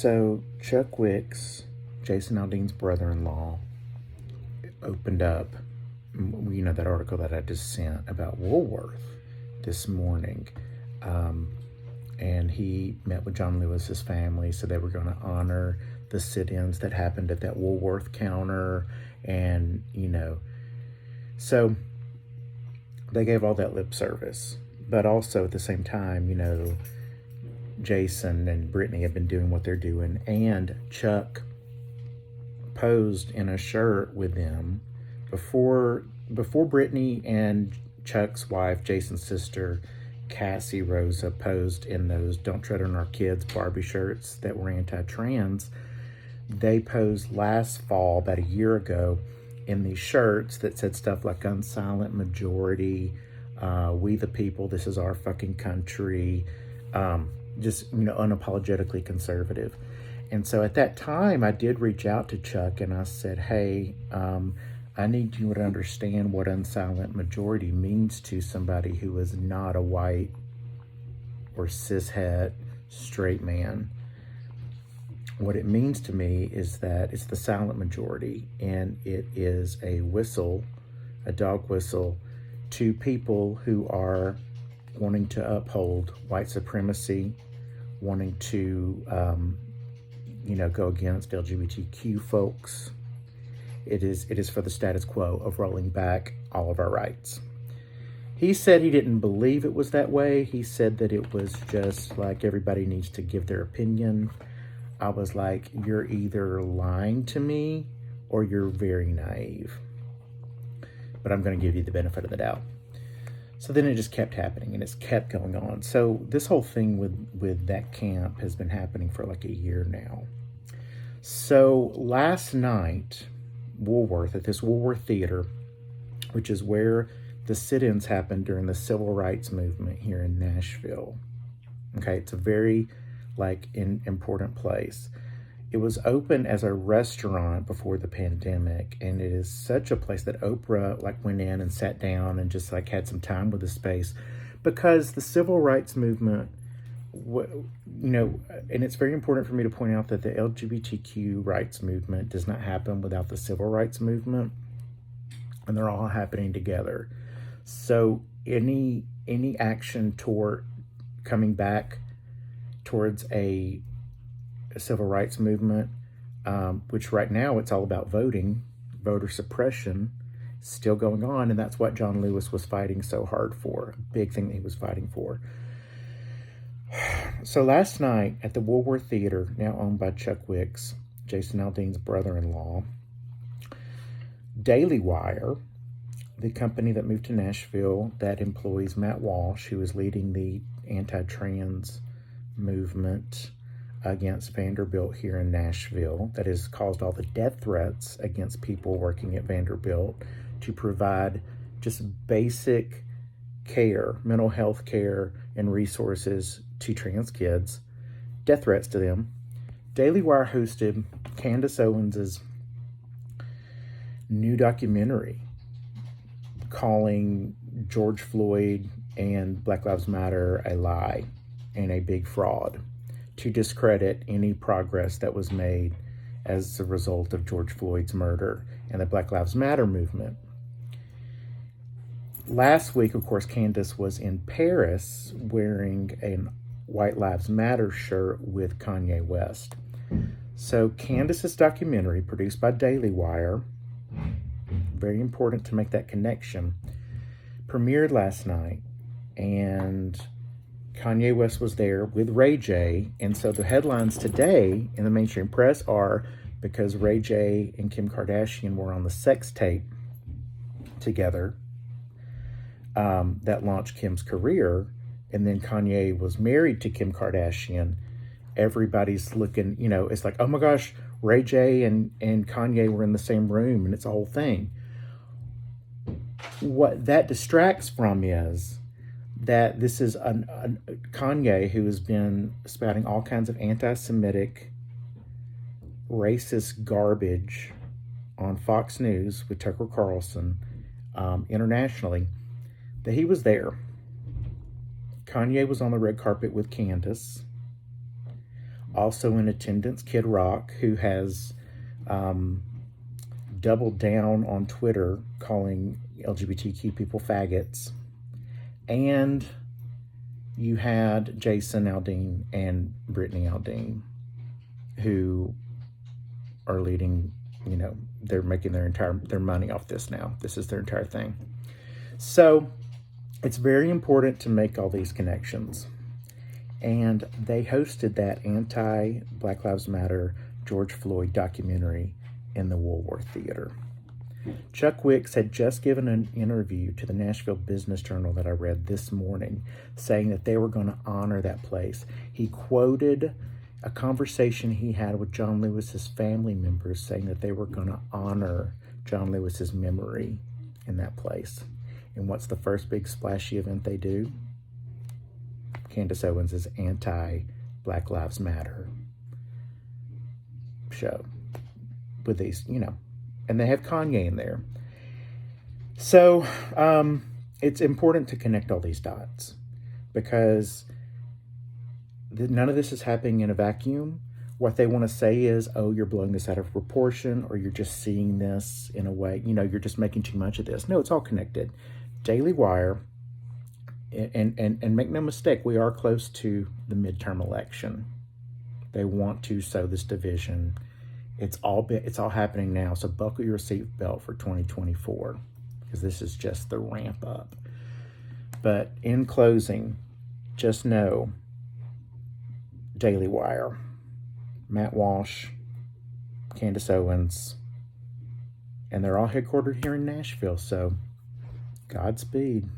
So Chuck Wicks, Jason Aldean's brother-in-law, opened up, that article that I just sent about Woolworth this morning. And he met with John Lewis's family, so they were going to honor the sit-ins that happened at that Woolworth counter. And, so they gave all that lip service. But also at the same time, Jason and Brittany have been doing what they're doing. And Chuck posed in a shirt with them before Brittany and Chuck's wife, Jason's sister, Cassie Rosa, posed in those Don't Tread on Our Kids Barbie shirts that were anti-trans. They posed last fall, about a year ago, in these shirts that said stuff like "Unsilent Majority," "We the People, This is Our Fucking Country," just, unapologetically conservative. And so at that time, I did reach out to Chuck and I said, hey, I need you to understand what unsilent majority means to somebody who is not a white or cishet straight man. What it means to me is that it's the silent majority, and it is a whistle, a dog whistle, to people who are wanting to uphold white supremacy, wanting to, go against LGBTQ folks. It is for the status quo of rolling back all of our rights. He said he didn't believe it was that way. He said that it was just like everybody needs to give their opinion. I was like, you're either lying to me or you're very naive. But I'm going to give you the benefit of the doubt. So then it just kept happening, and it's kept going on. So this whole thing with that camp has been happening for like a year now. So last night, at this Woolworth Theater, which is where the sit-ins happened during the civil rights movement here in Nashville. Okay, it's a very important place. It was open as a restaurant before the pandemic, and it is such a place that Oprah went in and sat down and just had some time with the space, because the civil rights movement, and it's very important for me to point out that the LGBTQ rights movement does not happen without the civil rights movement, and they're all happening together. So any action toward coming back towards a civil rights movement, which right now it's all about voter suppression, still going on, and that's what John Lewis was fighting so hard for, a big thing that he was fighting for. So last night at the Woolworth Theater, now owned by Chuck Wicks, Jason Aldean's brother-in-law, Daily Wire, the company that moved to Nashville that employs Matt Walsh, who is leading the anti-trans movement against Vanderbilt here in Nashville, that has caused all the death threats against people working at Vanderbilt to provide just basic care, mental health care and resources to trans kids, death threats to them. Daily Wire hosted Candice Owens' new documentary calling George Floyd and Black Lives Matter a lie and a big fraud, to discredit any progress that was made as a result of George Floyd's murder and the Black Lives Matter movement. Last week, of course, Candice was in Paris wearing a White Lives Matter shirt with Kanye West. So Candice's documentary, produced by Daily Wire, very important to make that connection, premiered last night, and Kanye West was there with Ray J. And so the headlines today in the mainstream press are because Ray J and Kim Kardashian were on the sex tape together that launched Kim's career, and then Kanye was married to Kim Kardashian. Everybody's looking, it's like, oh my gosh, Ray J and Kanye were in the same room, and it's a whole thing. What that distracts from is that this is Kanye who has been spouting all kinds of anti-Semitic, racist garbage on Fox News with Tucker Carlson internationally, that he was there. Kanye was on the red carpet with Candice. Also in attendance, Kid Rock, who has doubled down on Twitter calling LGBTQ people faggots. And you had Jason Aldean and Brittany Aldean, who are leading, they're making their money off this now. This is their entire thing. So it's very important to make all these connections. And they hosted that anti-Black Lives Matter George Floyd documentary in the Woolworth Theater. Chuck Wicks had just given an interview to the Nashville Business Journal that I read this morning, saying that they were going to honor that place. He quoted a conversation he had with John Lewis's family members, saying that they were going to honor John Lewis's memory in that place. And what's the first big splashy event they do? Candice Owens' anti-Black Lives Matter show with these, and they have Kanye in there. So it's important to connect all these dots, because none of this is happening in a vacuum. What they want to say is, oh, you're blowing this out of proportion, or you're just seeing this in a way, you're just making too much of this. No, it's all connected. Daily Wire, and make no mistake, we are close to the midterm election. They want to sow this division. It's all happening now. So buckle your seatbelt for 2024, because this is just the ramp up. But in closing, just know, Daily Wire, Matt Walsh, Candice Owens, and they're all headquartered here in Nashville. So Godspeed.